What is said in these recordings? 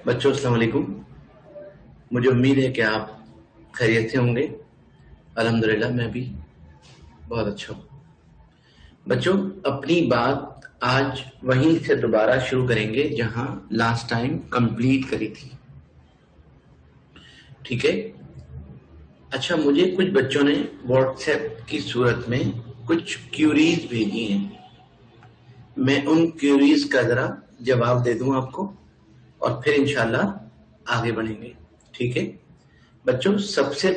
बच्चों अस्सलाम वालेकुम। मुझे उम्मीद है कि आप खैरियत से होंगे। अल्हम्दुलिल्लाह मैं भी बहुत अच्छा हूँ। बच्चों अपनी बात आज वहीं से दोबारा शुरू करेंगे जहां लास्ट टाइम कंप्लीट करी थी, ठीक है? अच्छा, मुझे कुछ बच्चों ने व्हाट्सएप की सूरत में कुछ क्यूरीज भेजी हैं। मैं उन क्यूरीज का जरा जवाब दे दूं आपको और फिर इंशाल्लाह आगे बढ़ेंगे, ठीक है? बच्चों सबसे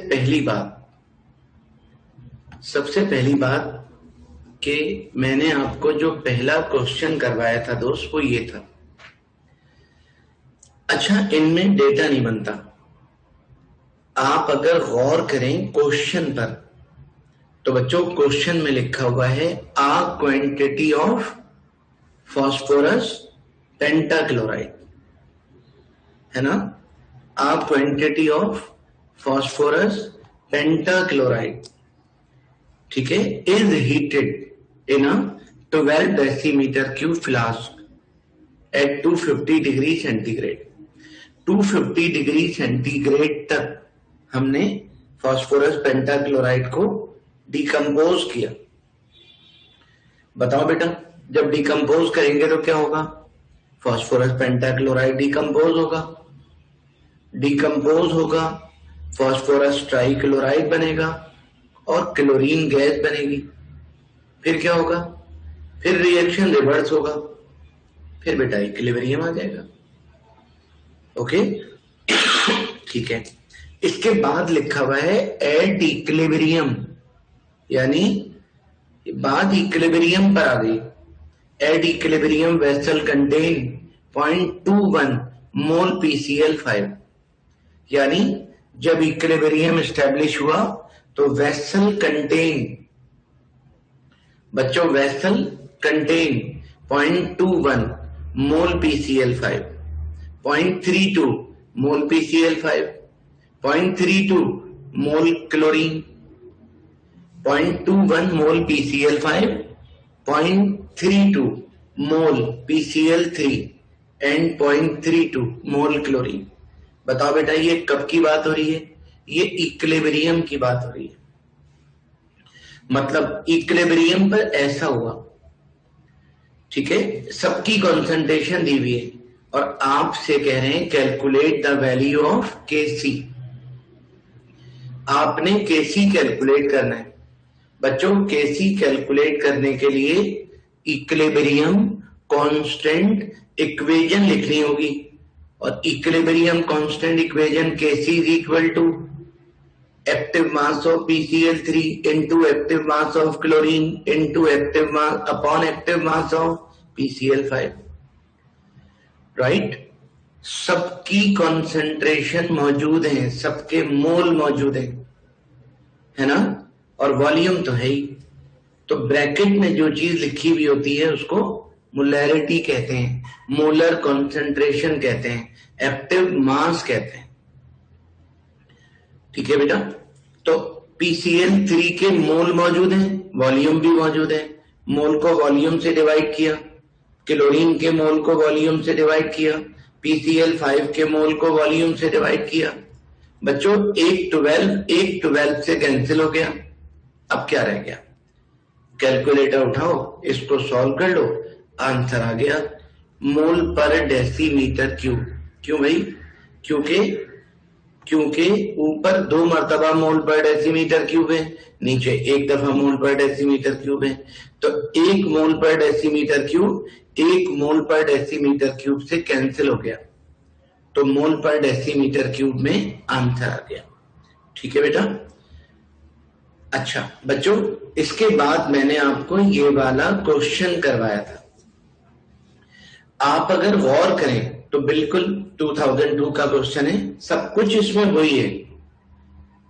पहली बात कि मैंने आपको जो पहला क्वेश्चन करवाया था दोस्त, वो ये था। अच्छा, इनमें डेटा नहीं बनता। आप अगर गौर करें क्वेश्चन पर, तो बच्चों क्वेश्चन में लिखा हुआ है a quantity of phosphorus pentachloride, है ना? A quantity of phosphorus pentachloride, ठीक है, is heated in a 12 decimetre cube flask at 250 degree centigrade. 250 degree centigrade तक हमने फास्फोरस पेंटाक्लोराइड को डिकम्पोज किया। बताओ बेटा, जब डिकम्पोज करेंगे तो क्या होगा? फास्फोरस पेंटाक्लोराइड डिकम्पोज होगा, फास्फोरस ट्राइक्लोराइड बनेगा और क्लोरीन गैस बनेगी। फिर क्या होगा? फिर रिएक्शन रिवर्स होगा, फिर बेटा इक्विलिब्रियम आ जाएगा। ओके, ठीक है। इसके बाद लिखा हुआ है एट इक्विलिब्रियम, यानी बात इक्विलिब्रियम पर आ गई। At equilibrium vessel contain 0.21 mole PCl5, यानी जब इक्विलिब्रियम एस्टेब्लिश हुआ तो vessel contain 0.21 mole PCl5, 0.32 mole PCl5, 0.32 mole chlorine, 0.21 mole PCl5, 0.32 mole PCl3 and 0.32 mole chlorine. बताओ बेटा ये कब की बात हो रही है? ये इक्विलिब्रियम की बात हो रही है। मतलब इक्विलिब्रियम पर ऐसा हुआ, ठीक है? सबकी कॉन्सेंट्रेशन दी हुई है और आपसे कह रहे हैं calculate the value of Kc। आपने Kc कैलकुलेट करना है। बच्चों Kc कैलकुलेट करने के लिए इक्विलिब्रियम कांस्टेंट इक्वेशन लिखनी होगी, और equilibrium constant equation Kc is equal to active mass of PCl3 into active mass of chlorine into active mass upon active mass of PCl5, right? सबकी कॉन्सेंट्रेशन मौजूद है, सबके मोल मौजूद है ना? और वॉल्यूम तो है ही। तो ब्रैकेट में जो चीज लिखी हुई होती है उसको मोलैरिटी कहते हैं, मोलर कॉन्सेंट्रेशन कहते हैं, एक्टिव मास कहते हैं, ठीक है बेटा? तो PCl3 के मोल मौजूद हैं, वॉल्यूम भी मौजूद है। मोल को वॉल्यूम से डिवाइड किया, क्लोरीन के मोल को वॉल्यूम से डिवाइड किया, PCl5 के मोल को वॉल्यूम से डिवाइड किया। बच्चों एक 12 से कैंसिल हो गया। अब क्या रह गया? कैलकुलेटर उठाओ, इसको सॉल्व कर लो, आंसर आ गया मोल पर डेसीमीटर क्यूब। क्यों भाई? क्योंकि ऊपर 2 मर्तबा मोल पर डेसीमीटर क्यूब है, नीचे 1 दफा मोल पर डेसीमीटर क्यूब है। तो 1 मोल पर डेसीमीटर क्यूब 1 मोल पर डेसीमीटर क्यूब से कैंसिल हो गया, तो मोल पर डेसीमीटर क्यूब में आंसर आ गया, ठीक है बेटा? अच्छा बच्चों, इसके बाद मैंने आपको ये वाला क्वेश्चन करवाया था। आप अगर गौर करें तो बिल्कुल 2002 का क्वेश्चन है, सब कुछ इसमें वही है,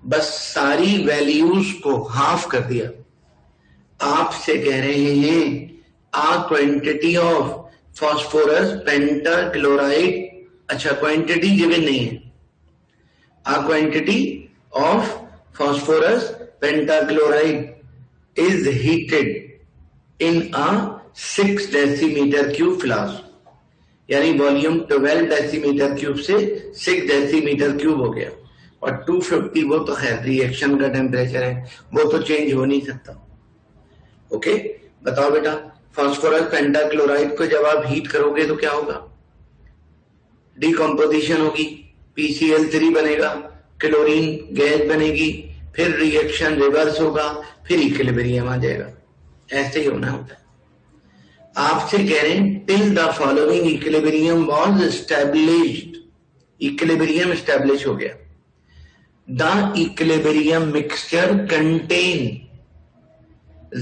बस सारी वैल्यूज को हाफ कर दिया। आपसे कह रहे हैं a quantity of phosphorus pentachloride. अच्छा, क्वांटिटी गिवन नहीं है। A quantity of phosphorus pentachloride is heated in a 6 decimetre cube flask, यानी वॉल्यूम 12 डेसीमीटर क्यूब से 6 डेसीमीटर क्यूब हो गया। और 250 वो तो खैर रिएक्शन का टेम्परेचर है, वो तो चेंज हो नहीं सकता। ओके, बताओ बेटा, फास्फोरस पेंटाक्लोराइड को जब आप हीट करोगे तो क्या होगा? डिकम्पोजिशन होगी, PCl3 बनेगा, क्लोरीन गैस बनेगी, फिर रिएक्शन रिवर्स होगा, फिर इक्विलिब्रियम आ जाएगा। ऐसे ही होना होता है। आपसे कह रहे हैं till the following equilibrium was established, equilibrium establish हो गया। The equilibrium mixture contain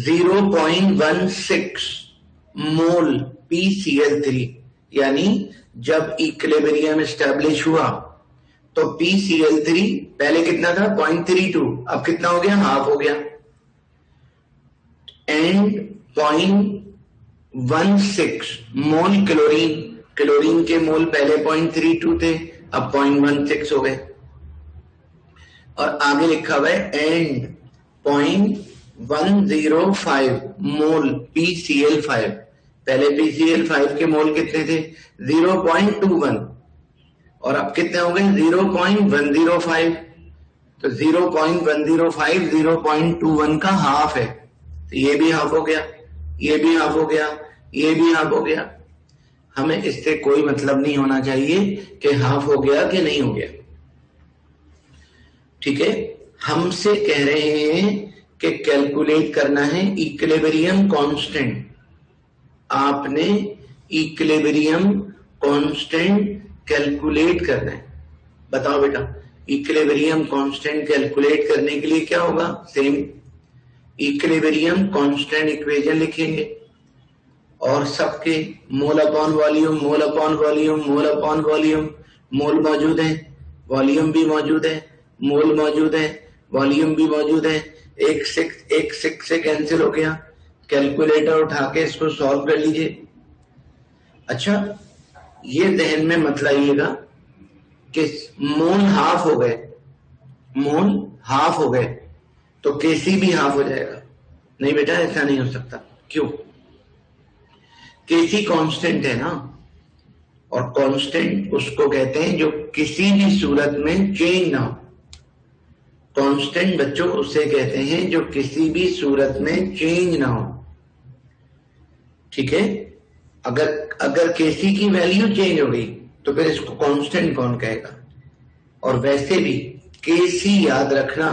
0.16 mole PCl3, यानी जब इक्विलिब्रियम एस्टैब्लिश हुआ तो PCl3 पहले कितना था? 0.32, अब कितना हो गया? हाफ हो गया। एंड 0.16 मोल क्लोरीन, क्लोरीन के मोल पहले 0.32 थे, अब 0.16 हो गए। और आगे लिखा हुआ है एंड 0.105 मोल PCl5, पहले PCl5 के मोल कितने थे? 0.21, और अब कितने हो गए? 0.105। तो 0.105 0.21 का हाफ है, तो ये भी हाफ हो गया, ये भी हाफ हो गया, ये भी हाफ हो गया। हमें इससे कोई मतलब नहीं होना चाहिए कि हाफ हो गया कि नहीं हो गया। ठीक है, हमसे कह रहे हैं कि कैलकुलेट करना है इक्विलिब्रियम कांस्टेंट। आपने इक्विलिब्रियम कांस्टेंट कैलकुलेट करना है। बताओ बेटा, इक्विलिब्रियम कांस्टेंट कैलकुलेट करने के लिए क्या होगा? सेम इक्विलिब्रियम कांस्टेंट इक्वेशन लिखेंगे और सबके mole upon volume, mole upon volume, mole upon volume, mole मौजूद है, वॉल्यूम भी मौजूद है, मोल मौजूद है, वॉल्यूम भी मौजूद है। एक सिक्स से कैंसिल हो गया। कैलकुलेटर उठा के इसको सॉल्व कर लीजिए। अच्छा, ये ध्यान में मत लाइएगा कि मोल हाफ हो गए, मोल हाफ हो गए तो केसी भी हाफ हो जाएगा। नहीं बेटा, ऐसा नहीं हो सकता। क्यों? केसी कांस्टेंट है ना, और कांस्टेंट उसको कहते हैं जो किसी भी सूरत में चेंज ना हो। कांस्टेंट बच्चों उसे कहते हैं जो किसी भी सूरत में चेंज ना हो। ठीक है, अगर केसी की वैल्यू चेंज हो गई तो फिर इसको कांस्टेंट कौन कहेगा? और वैसे भी केसी याद रखना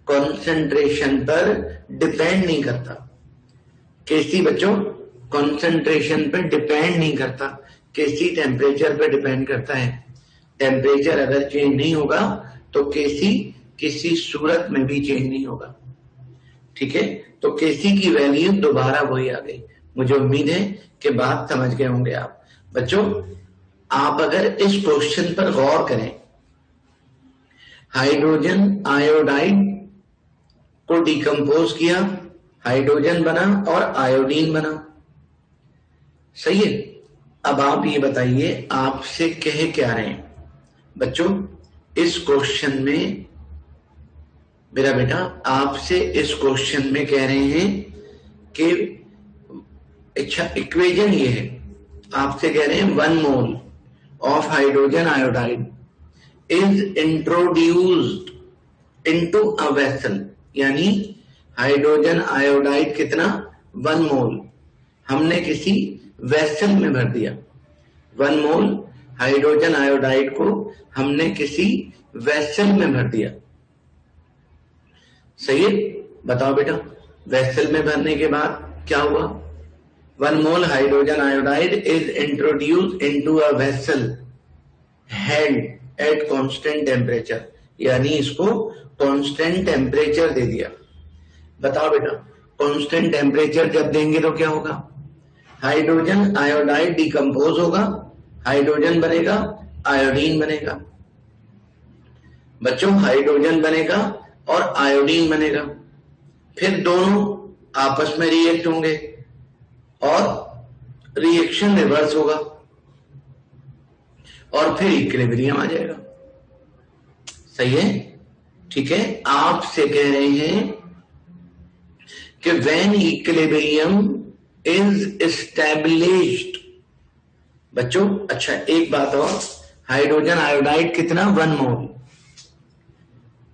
कंसंट्रेशन पर डिपेंड नहीं करता। केसी बच्चों कंसंट्रेशन पर डिपेंड नहीं करता, केसी टेम्परेचर पर डिपेंड करता है। टेम्परेचर अगर चेंज नहीं होगा तो केसी किसी सूरत में भी चेंज नहीं होगा। ठीक है, तो केसी की वैल्यू दोबारा वही आ गई। मुझे उम्मीद है कि बात समझ गए होंगे आप। बच्चों, आप अगर इस क्वेश्चन पर गौर करें, हाइड्रोजन आयोडाइड को डिकम्पोज किया, हाइड्रोजन बना और आयोडीन बना। सही है। अब आप ये बताइए, आपसे कह क्या रहे हैं बच्चों इस क्वेश्चन में? मेरा बेटा, आपसे इस क्वेश्चन में कह रहे हैं कि अच्छा, इक्वेशन ये है, आपसे कह रहे हैं 1 mole of hydrogen iodide is introduced into a vessel, यानी हाइड्रोजन आयोडाइड कितना? 1 मोल हमने किसी वेसल में भर दिया। 1 मोल हाइड्रोजन आयोडाइड को हमने किसी वेसल में भर दिया। सही है? बताओ बेटा, वेसल में भरने के बाद क्या हुआ? 1 मोल hydrogen iodide is introduced into a vessel held at constant temperature, यानी इसको कांस्टेंट टेम्परेचर दे दिया। बताओ बेटा, कांस्टेंट टेम्परेचर जब देंगे तो क्या होगा? हाइड्रोजन आयोडाइड डिकम्पोज होगा, हाइड्रोजन बनेगा, आयोडीन बनेगा। बच्चों, हाइड्रोजन बनेगा और आयोडीन बनेगा, फिर दोनों आपस में रिएक्ट होंगे और रिएक्शन रिवर्स होगा और फिर इक्विलिब्रियम आ जाएगा। सही है? ठीक है, आपसे कह रहे हैं कि व्हेन इक्विलिब्रियम is established बच्चों अच्छा एक बात और, हाइड्रोजन आयोडाइड कितना 1 मोल,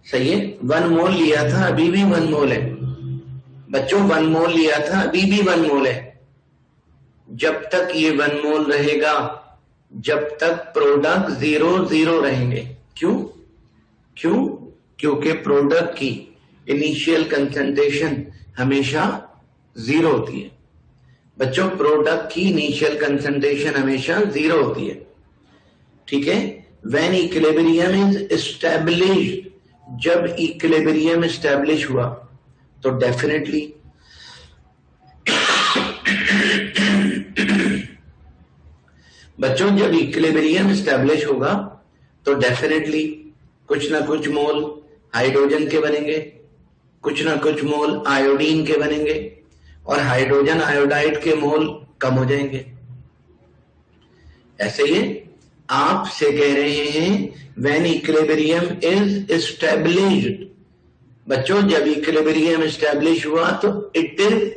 सही है, 1 मोल लिया था अभी भी 1 मोल है बच्चों, 1 मोल लिया था अभी भी 1 मोल है। जब तक ये 1 मोल रहेगा, जब तक प्रोडक्ट 0 रहेंगे। क्यों? क्योंकि प्रोडक्ट की इनिशियल कंसंट्रेशन हमेशा 0 होती है बच्चों, प्रोडक्ट की इनिशियल कंसंट्रेशन हमेशा 0 होती है, ठीक है। व्हेन इक्विलिब्रियम इज एस्टैब्लिश्ड, जब इक्विलिब्रियम एस्टैब्लिश हुआ तो डेफिनेटली बच्चों जब इक्विलिब्रियम एस्टैब्लिश होगा तो डेफिनेटली कुछ ना कुछ मोल हाइड्रोजन के बनेंगे, कुछ ना कुछ मोल आयोडीन के बनेंगे, और हाइड्रोजन आयोडाइड के मोल कम हो जाएंगे। ऐसे ही आपसे कह रहे हैं व्हेन इक्विलिब्रियम इज एस्टैब्लिश्ड, बच्चों जब इक्विलिब्रियम एस्टैब्लिश हुआ तो इट इज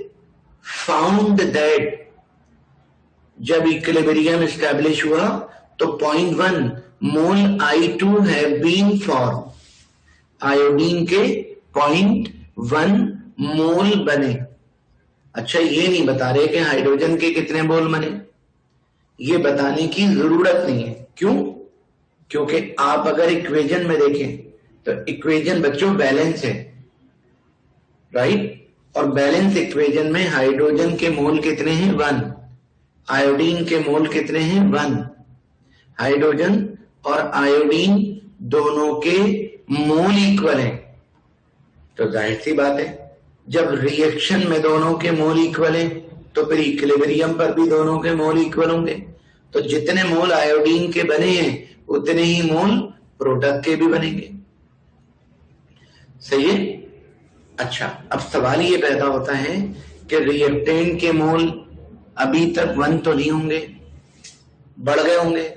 फाउंड दैट, जब इक्विलिब्रियम एस्टैब्लिश हुआ तो 0.1 mole I2 have been form, iodine के 0.1 मोल बने। अच्छा ये नहीं बता रहे कि हाइड्रोजन के कितने मोल बने, ये बताने की जरूरत नहीं है। क्यों? क्योंकि आप अगर इक्वेशन में देखें तो इक्वेशन बच्चों बैलेंस है, राइट, और बैलेंस इक्वेशन में हाइड्रोजन के मोल कितने हैं 1, आयोडीन के मोल कितने हैं 1, हाइड्रोजन और आयोडीन दोनों के मोल इक्वल हैं, तो जाहिर सी बात है जब रिएक्शन में दोनों के मोल इक्वल हैं तो फिर इक्विलिब्रियम पर भी दोनों के मोल इक्वल होंगे, तो जितने मोल आयोडीन के बने हैं उतने ही मोल प्रोडक्ट के भी बनेंगे, सही है। अच्छा अब सवाल ये पैदा होता है कि रिएक्टेंट के मोल अभी तक 1 तो नहीं होंगे, बढ़ गए होंगे?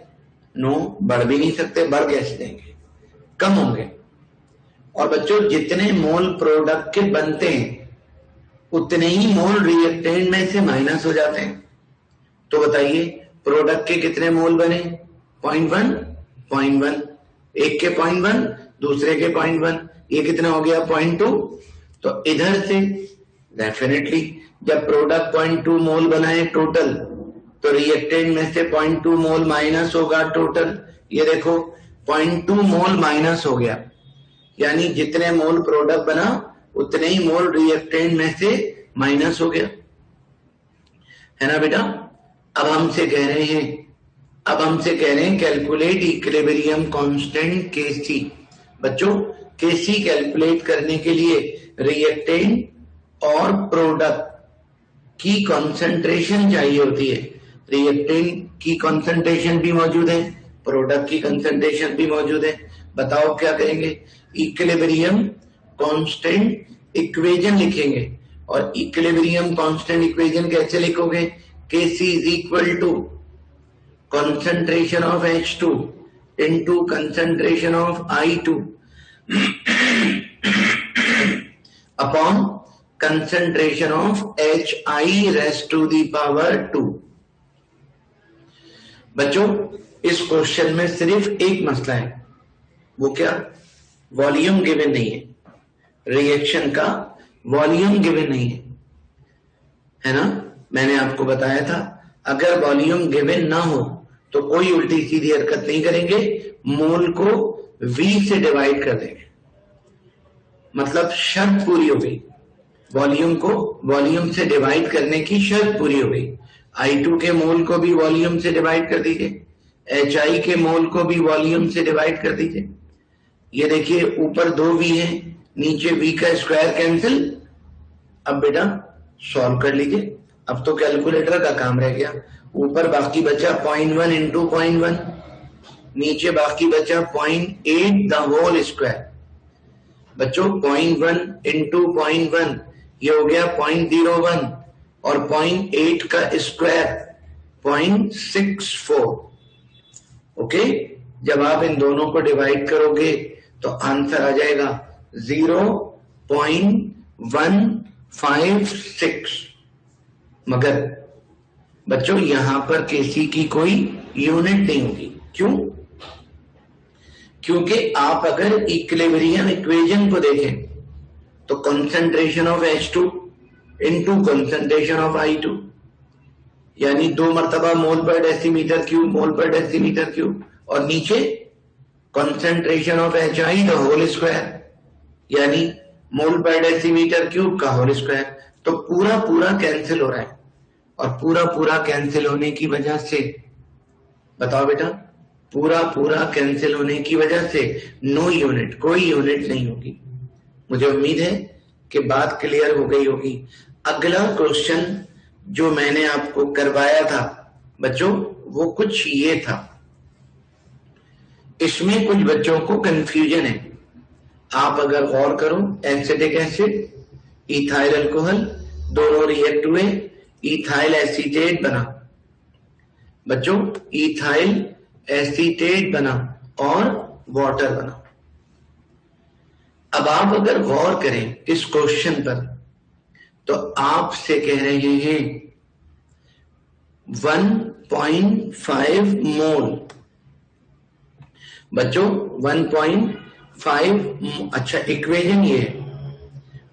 नो, बढ़ भी नहीं सकते, बढ़ कैसे देंगे, कम होंगे। और बच्चों जितने मोल प्रोडक्ट के बनते हैं उतने ही मोल रिएक्टेंट में से माइनस हो जाते हैं, तो बताइए प्रोडक्ट के कितने मोल बने 0.1, एक के 0.1 दूसरे के 0.1, ये कितना हो गया 0.2, तो इधर से डेफिनेटली जब प्रोडक्ट 0.2 मोल बनाए टोटल तो रिएक्टेंट में से 0.2 मोल माइनस होगा टोटल, ये देखो 0.2 मोल माइनस हो गया, यानी जितने मोल प्रोडक्ट बना उतने ही मोल रिएक्टेंट में से माइनस हो गया, है ना बेटा। अब हमसे कह रहे हैं कैलकुलेट इक्विलिब्रियम कांस्टेंट Kc। बच्चों Kc कैलकुलेट करने के लिए रिएक्टेंट और प्रोडक्ट की कंसंट्रेशन चाहिए होती है, रिएक्टेंट की कंसंट्रेशन भी मौजूद है, प्रोडक्ट की कंसंट्रेशन भी मौजूद है। बताओ क्या करेंगे, इक्विलिब्रियम कांस्टेंट इक्वेशन लिखेंगे, और इक्विलिब्रियम कांस्टेंट इक्वेशन कैसे लिखोगे, Kc is equal to concentration of H2 into concentration of I2 upon concentration of Hi raised to the power 2। बच्चों इस क्वेश्चन में सिर्फ एक मसला है, वो क्या, वॉल्यूम गिवन नहीं है, रिएक्शन का वॉल्यूम गिवन नहीं है ना। मैंने आपको बताया था अगर वॉल्यूम गिवन ना हो तो कोई उल्टी सीधी हरकत नहीं करेंगे, मोल को V से डिवाइड कर देंगे, मतलब शर्त पूरी हो गई, वॉल्यूम को वॉल्यूम से डिवाइड करने की शर्त पूरी हो गई। I2 के मोल को भी वॉल्यूम से डिवाइड कर दीजिए, HI के मोल को भी वॉल्यूम से डिवाइड कर दीजिए। ये देखिए ऊपर 2V है, नीचे V का स्क्वायर कैंसिल। अब बेटा सॉल्व कर लीजिए, अब तो कैलकुलेटर का काम रह गया। ऊपर बाकी बचा 0.1 इंटू 0.1, नीचे बाकी बचा 0.8 द होल स्क्वायर। बच्चों 0.1 इंटू 0.1 ये हो गया 0.01 और 0.8 का स्क्वायर 0.64। ओके, जब आप इन दोनों को डिवाइड करोगे तो आंसर आ जाएगा 0.156। मगर बच्चों यहां पर Kc की कोई यूनिट नहीं होगी। क्यों? क्योंकि आप अगर इक्विलिब्रियम इक्वेशन को देखें तो concentration of H2 into concentration of I2 यानी 2 मर्तबा मोल पर डेसीमीटर क्यूब, मोल पर डेसीमीटर क्यूब, और नीचे concentration of HI the whole square यानी मोल पर डेसीमीटर क्यूब का होल स्क्वायर। तो पूरा पूरा कैंसिल हो रहा है, और पूरा पूरा कैंसिल होने की वजह से, बताओ बेटा, पूरा पूरा कैंसिल होने की वजह से नो यूनिट, कोई यूनिट नहीं होगी। मुझे उम्मीद है कि बात क्लियर हो गई होगी। अगला क्वेश्चन जो मैंने आपको करवाया था बच्चों वो कुछ ये था। इसमें कुछ बच्चों को कंफ्यूजन है, आप अगर गौर करो, एसिटिक एसिड, इथाइल अल्कोहल दोनों रिएक्ट हुए, इथाइल एसीटेट बना बच्चों, इथाइल एसीटेट बना और वाटर बना। अब आप अगर गौर करें इस क्वेश्चन पर तो आपसे कह रहे हैं 1.5 मोल बच्चों, 1.5, अच्छा इक्वेशन ये है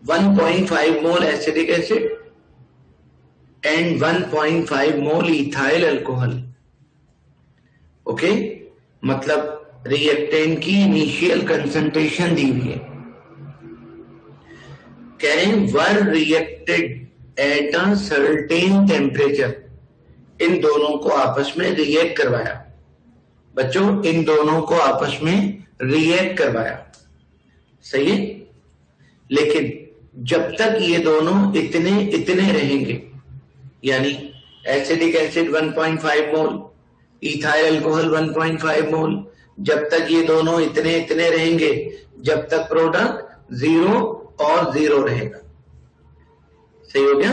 1.5 mole acidic acid and 1.5 mole ethyl alcohol. Okay, मतलब रिएक्टेंट की इनिशियल कंसंट्रेशन दी हुई है। कह रहे हैं were reacted at a certain temperature, इन दोनों को आपस में रिएक्ट करवाया बच्चों, इन दोनों को आपस में रिएक्ट करवाया, सही है। लेकिन जब तक ये दोनों इतने इतने रहेंगे, यानी acidic acid 1.5 mole, ethyl alcohol 1.5 मोल, जब तक ये दोनों इतने इतने रहेंगे, जब तक प्रोडक्ट 0 और 0 रहेगा। सही हो गया?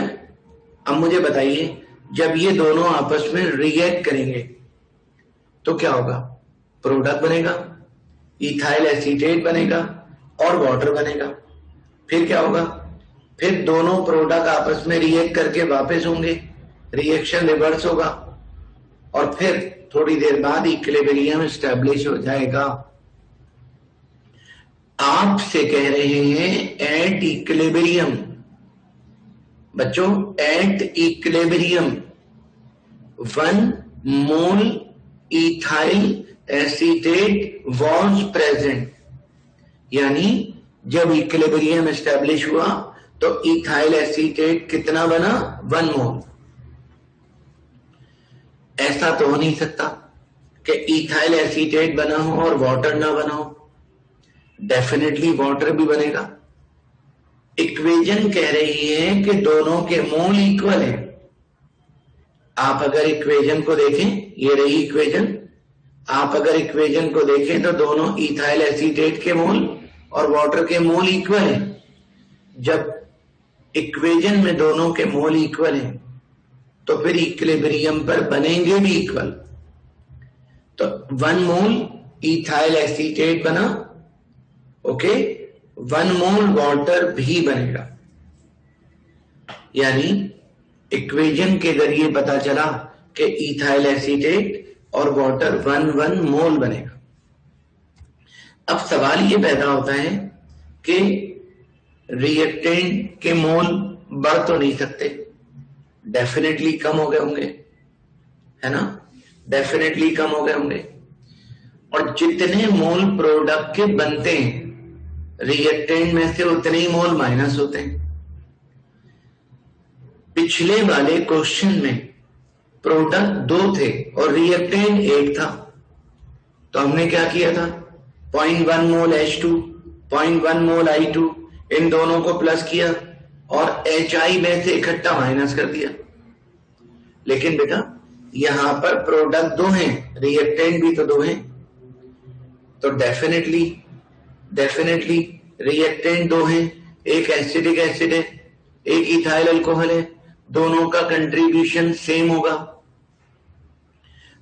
अब मुझे बताइए, जब ये दोनों आपस में रिएक्ट करेंगे तो क्या होगा? प्रोडक्ट बनेगा, इथाइल एसीटेट बनेगा और वाटर बनेगा। फिर क्या होगा? फिर दोनों प्रोडक्ट आपस में रिएक्ट करके वापस होंगे, रिएक्शन रिवर्स होगा, और फिर थोड़ी देर बाद इक्विलिब्रियम एस्टेब्लिश हो जाएगा। आपसे कह रहे हैं एट इक्विलिब्रियम बच्चों, at equilibrium 1 mole ethyl acetate was present, यानी जब इक्विलिब्रियम एस्टेब्लिश हुआ तो इथाइल एसीटेट कितना बना? 1 मोल। ऐसा तो हो नहीं सकता कि इथाइल एसीटेट बना हो और वाटर ना बना हो, डेफिनेटली वाटर भी बनेगा। इक्वेशन कह रही है कि दोनों के मोल इक्वल हैं। आप अगर इक्वेशन को देखें, ये रही इक्वेशन, आप अगर इक्वेशन को देखें तो दोनों इथाइल एसीटेट के मोल और वाटर के मोल इक्वल हैं। जब इक्वेशन में दोनों के मोल इक्वल हैं तो फिर इक्विलिब्रियम पर बनेंगे भी इक्वल। तो 1 मोल इथाइल एसीटेट बना, ओके, 1 मोल वाटर भी बनेगा। यानी इक्वेशन के जरिए पता चला कि इथाइल एसीटेट और वाटर 1 मोल बनेगा। अब सवाल ये पैदा होता है कि रिएक्टेंट के मोल बढ़ तो नहीं सकते, डेफिनेटली कम हो गए होंगे, है ना, डेफिनेटली कम हो गए होंगे। और जितने मोल प्रोडक्ट के बनते हैं रिएक्टेंट में से उतने ही मोल माइनस होते हैं। पिछले वाले क्वेश्चन में प्रोडक्ट 2 थे और रिएक्टेंट 1 था, तो हमने क्या किया था? 0.1 मोल H2, 0.1 मोल I2, इन दोनों को प्लस किया और HI में से इकट्ठा माइनस कर दिया। लेकिन बेटा यहां पर प्रोडक्ट 2 हैं, रिएक्टेंट भी तो 2 हैं, तो डेफिनेटली रिएक्टेंट 2 हैं, एक एसिडिक एसिड है, एक इथाइल अल्कोहल है, दोनों का कंट्रीब्यूशन सेम होगा,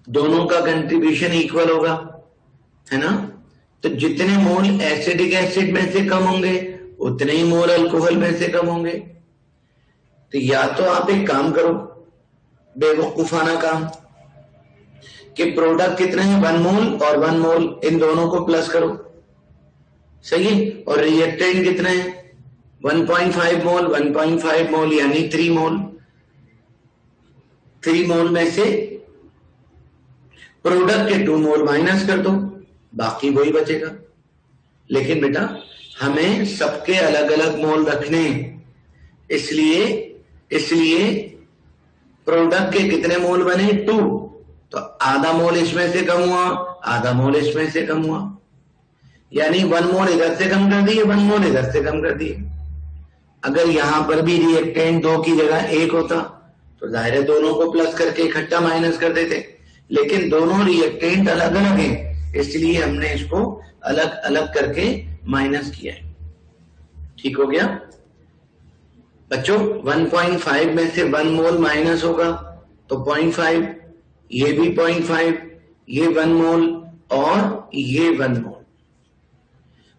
दोनों का कंट्रीब्यूशन इक्वल होगा, है ना। तो जितने मोल एसिडिक एसिड में से कम होंगे उतने ही मोल अल्कोहल में से कम होंगे। तो या तो आप एक काम करो, बेवकूफाना काम कि प्रोडक्ट कितने हैं 1 मोल और 1 मोल, इन दोनों को प्लस करो, सही है। और रिएक्टेंट कितने हैं 1.5 मोल 1.5 मोल यानी 3 मोल। 3 मोल में से प्रोडक्ट के 2 मोल माइनस कर दो, बाकी वही बचेगा। लेकिन बेटा हमें सबके अलग अलग मोल रखने, इसलिए प्रोडक्ट के कितने मोल बने 2, तो आधा मोल इसमें से कम हुआ, आधा मोल इसमें से कम हुआ, यानी 1 मोल इधर से कम कर दिए, 1 मोल इधर से कम कर दिए। अगर यहां पर भी रिएक्टेंट 2 की जगह 1 होता तो जाहिर है दोनों को प्लस करके इकट्ठा माइनस कर देते, लेकिन दोनों रिएक्टेंट अलग अलग हैं, इसलिए हमने इसको अलग अलग करके माइनस किया है। ठीक हो गया बच्चों। 1.5 में से 1 मोल माइनस होगा तो 0.5, ये भी 0.5, ये 1 मोल और ये 1 मोल।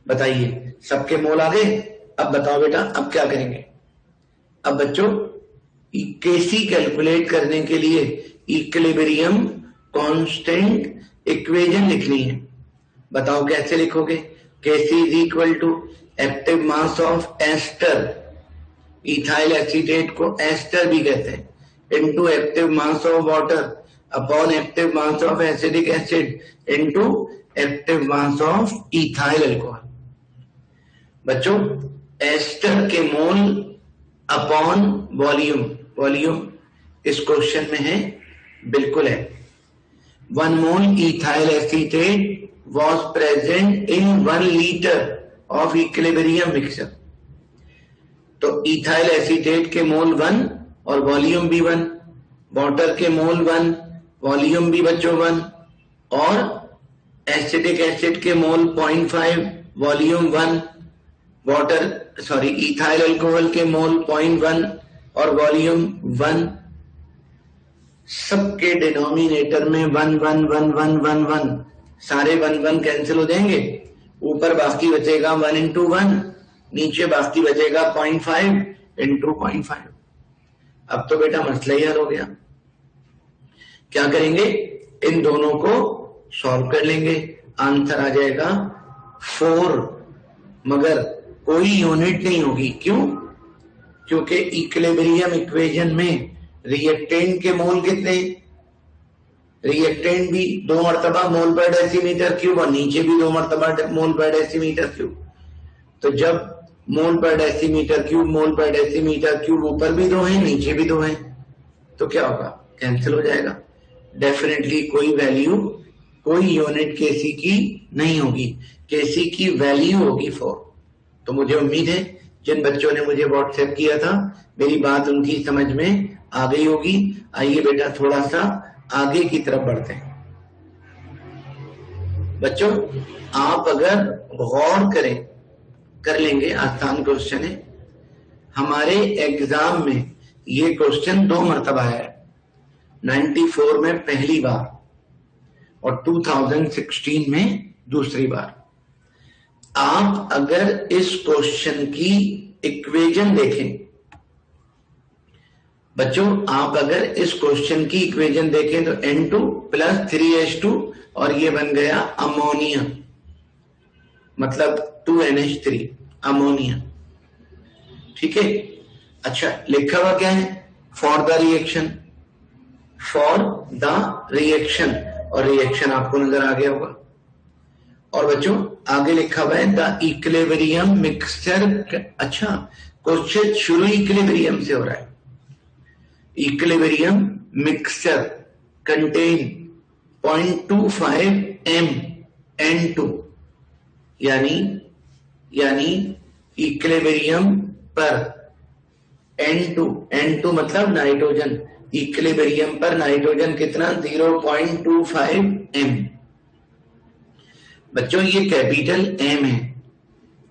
बताइए सबके मोल आ गए। अब बताओ बेटा अब क्या करेंगे। अब बच्चों केसी कैलकुलेट करने के लिए इक्विलिब्रियम कांस्टेंट इक्वेशन लिखनी है। बताओ कैसे लिखोगे। KC is equal to active mass of ester, ethyl acetate को एस्टर भी कहते हैं, into active mass of water upon active mass of acidic acid into active mass of ethyl alcohol. बच्चों एस्टर के मोल अपॉन वॉल्यूम, वॉल्यूम इस question में है, बिल्कुल है। 1 mole ethyl acetate was present in 1 liter of equilibrium mixture। तो ethyl acetate के mole 1 और वॉल्यूम भी 1, वाटर के मोल 1 वॉल्यूम भी बच्चों 1, और एसिडिक एसिड के मोल 0.5 वॉल्यूम 1, इथाइल अल्कोहल के मोल 0.1 और वॉल्यूम 1। सबके डिनोमिनेटर में 1 1 1 1 1 1, सारे 1 1 कैंसिल हो जाएंगे, ऊपर बाकी बचेगा 1 इंटू 1, नीचे बाकी बचेगा 0.5 इंटू 0.5। अब तो बेटा मसला ही हल हो गया। क्या करेंगे, इन दोनों को सॉल्व कर लेंगे, आंसर आ जाएगा 4, मगर कोई यूनिट नहीं होगी। क्यों? क्योंकि इक्विलिब्रियम इक्वेशन में रिएक्टेंट के मोल कितने, रिएक्टेंट भी 2 मरतबा मोल पर डेसीमीटर क्यूब और नीचे भी 2 मरतबा मोल पर डेसीमीटर क्यूब। तो जब मोल पर डेसीमीटर क्यूब ऊपर भी 2 है नीचे भी 2 है, तो क्या होगा, कैंसिल हो जाएगा। डेफिनेटली कोई वैल्यू, कोई यूनिट केसी की नहीं होगी, केसी की वैल्यू होगी 4। तो मुझे उम्मीद है जिन बच्चों ने मुझे व्हाट्सएप किया था मेरी बात उनकी समझ में आ गई होगी। आइए बेटा थोड़ा सा आगे की तरफ बढ़ते हैं। बच्चों आप अगर गौर कर लेंगे, आसान क्वेश्चन है। हमारे एग्जाम में ये क्वेश्चन 2 मरतबा है, 94 में पहली बार और 2016 में दूसरी बार। आप अगर इस क्वेश्चन की इक्वेशन देखें, बच्चों आप अगर इस क्वेश्चन की इक्वेशन देखें तो N2 प्लस 3H2 और ये बन गया अमोनिया, मतलब 2NH3 अमोनिया। ठीक है, अच्छा लिखा हुआ क्या है, फॉर द रिएक्शन, और रिएक्शन आपको नजर आ गया होगा। और बच्चों आगे लिखा हुआ है द इक्विलिब्रियम मिक्सचर। अच्छा क्वेश्चन शुरू इक्विलिब्रियम से हो रहा है। Equilibrium mixture contain 0.25 m N2, यानी इक्विलिब्रियम पर N2 मतलब नाइट्रोजन, इक्विलिब्रियम पर नाइट्रोजन कितना 0.25 m। बच्चों ये कैपिटल M है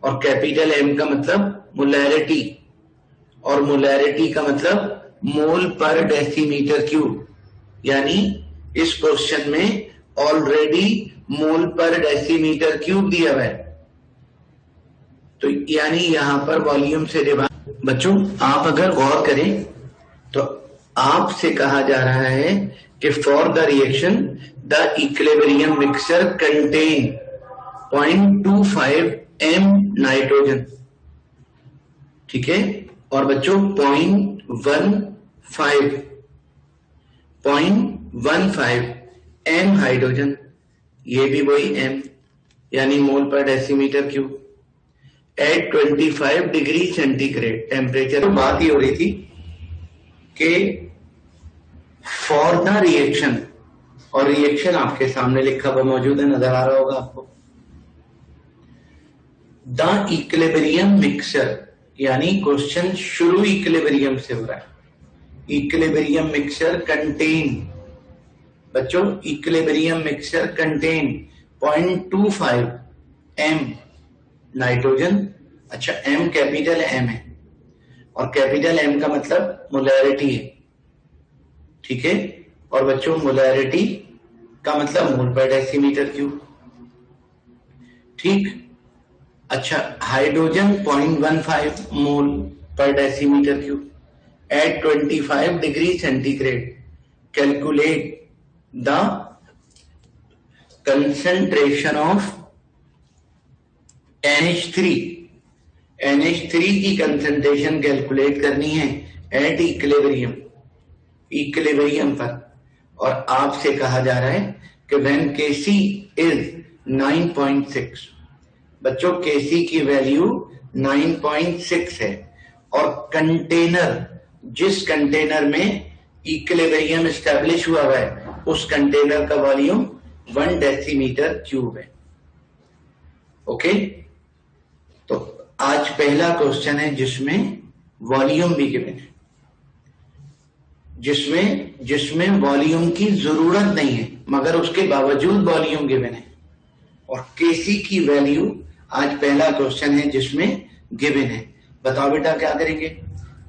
और कैपिटल M का मतलब मोलैरिटी, और मोलैरिटी का मतलब मोल पर डेसीमीटर क्यूब, यानी इस क्वेश्चन में ऑलरेडी मोल पर डेसीमीटर क्यूब दिया हुआ है, तो यानी यहां पर वॉल्यूम से डिवाइड। बच्चों आप अगर गौर करें तो आपसे कहा जा रहा है कि for the reaction the equilibrium mixture contain 0.25 m nitrogen, ठीक है, और बच्चों 0.15 m हाइड्रोजन, ये भी वही m यानी मोल पर decimetre cube at 25 degree centigrade temperature. तो बात ही हो रही थी कि फॉर द रिएक्शन, और रिएक्शन आपके सामने लिखा हुआ मौजूद है, नजर आ रहा होगा आपको। द इक्विलिब्रियम मिक्सचर, यानी क्वेश्चन शुरू इक्विलिब्रियम से हो रहा है। इक्विलिब्रियम मिक्सचर कंटेन, बच्चों equilibrium mixture contain 0.25 m nitrogen. अच्छा, m कैपिटल m है और कैपिटल M का मतलब मोलैरिटी है, ठीक है, और बच्चों मोलैरिटी का मतलब मोल पर डेसीमीटर क्यूब, ठीक। अच्छा, हाइड्रोजन 0.15 मोल पर decimetre cube at 25 degree centigrade. Calculate the concentration of NH3। NH3 की कंसंट्रेशन कैलकुलेट करनी है एट इक्विलिब्रियम पर, और आपसे कहा जा रहा है कि व्हेन Kc इज 9.6। बच्चों Kc की वैल्यू 9.6 है, और कंटेनर, जिस कंटेनर में इक्विलिब्रियम एस्टैब्लिश हुआ है उस कंटेनर का वॉल्यूम 1 डेसीमीटर क्यूब है। ओके, तो आज पहला क्वेश्चन है जिसमें वॉल्यूम भी गिवन है, जिसमें वॉल्यूम की जरूरत नहीं है मगर उसके बावजूद वॉल्यूम गिवन है, और Kc की वैल्यू आज पहला क्वेश्चन है जिसमें गिवन है। बताओ बेटा क्या करेंगे?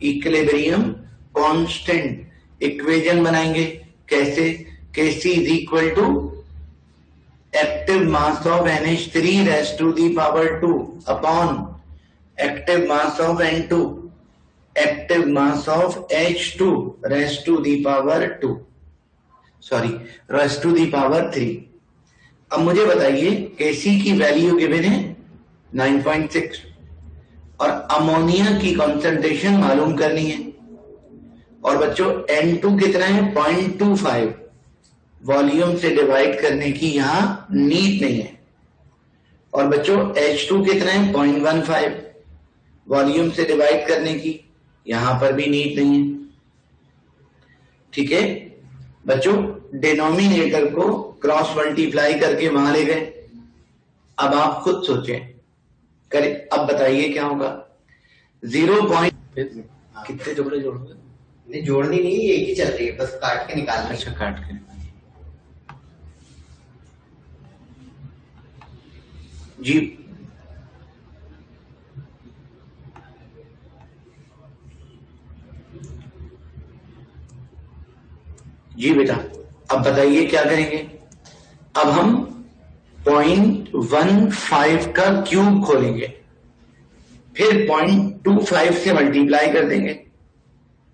इक्विलिब्रियम कांस्टेंट इक्वेशन बनाएंगे। कैसे? Kc is equal to active mass of NH3 raise to the power 2 upon active mass of N2 active mass of H2 raise to the power 2, sorry raise to the power 3। अब मुझे बताइए Kc की value given है 9.6 और ammonia की concentration मालूम करनी है, और बच्चों N2 कितना है? 0.25। वॉल्यूम से डिवाइड करने की यहां नीड नहीं है, और बच्चों H2 कितना है? 0.15। वॉल्यूम से डिवाइड करने की यहां पर भी नीड नहीं है, ठीक है। बच्चों डिनोमिनेटर को क्रॉस मल्टीप्लाई करके वहां ले गए। अब आप खुद सोचें, करें, अब बताइए क्या होगा? 0. कितने टुकड़े जोड़ोगे? नहीं, जोड़नी नहीं, एक ही चल रही है, बस काट के निकालना। अच्छा, काट के। जी जी बेटा, अब बताइए क्या करेंगे? अब हम 0.15 का क्यूब खोलेंगे, फिर 0.25 से मल्टीप्लाई कर देंगे,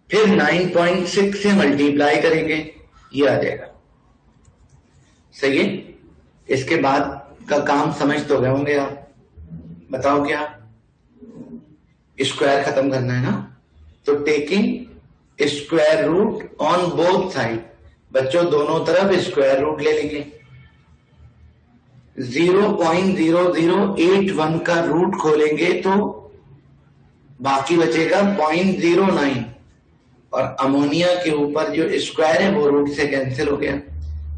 फिर 9.6 से मल्टीप्लाई करेंगे, ये आ जाएगा। सही है? इसके बाद का काम समझ तो गए होंगे आप। बताओ क्या? स्क्वायर खत्म करना है ना, तो taking square root on both side, बच्चों दोनों तरफ स्क्वायर रूट ले लेंगे। 0.0081 का रूट खोलेंगे तो बाकी बचेगा 0.09, और अमोनिया के ऊपर जो स्क्वायर है वो रूट से कैंसिल हो गया।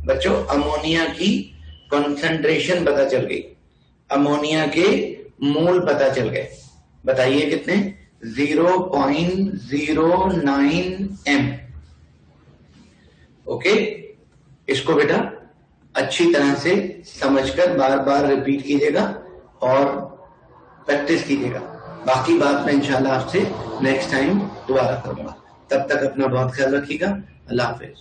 बच्चों अमोनिया की कंसंट्रेशन पता चल गई, अमोनिया के मोल पता चल गए। बताइए कितने? 0.09 m। ओके, इसको बेटा अच्छी तरह से समझकर बार बार रिपीट कीजिएगा और प्रैक्टिस कीजिएगा। बाकी बात मैं इंशाल्लाह आपसे नेक्स्ट टाइम दोबारा करूंगा। तब तक अपना बहुत ख्याल रखिएगा। अल्लाह हाफिज।